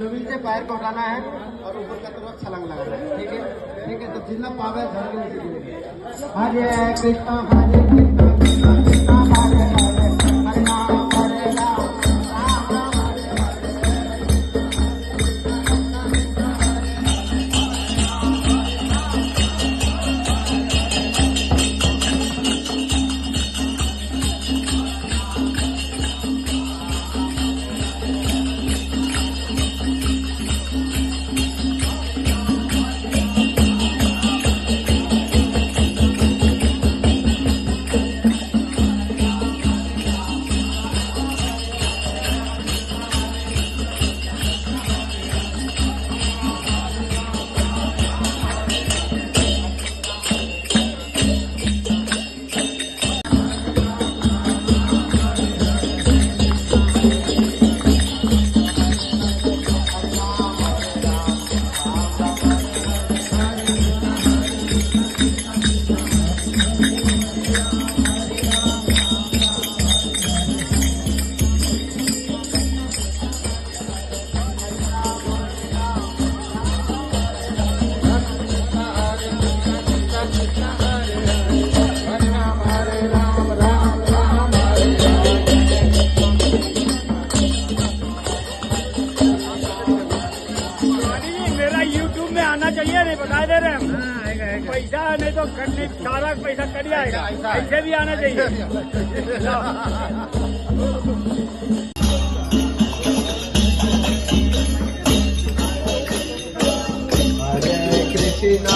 जमीन से पैर को उठाना है और ऊपर का तरफ छलांग लगाना है। ठीक है, ठीक है। तो जितना पाव है धर के नीचे। हरे कृष्णा हरे कृष्णा कृष्णा कृष्णा हरे हरे हरे राम हरे राम राम राम हरे चाहिए नहीं बता दे रहे हम। पैसा नहीं तो करने सारा पैसा कट जाएगा, ऐसे भी आना चाहिए। हरे कृष्णा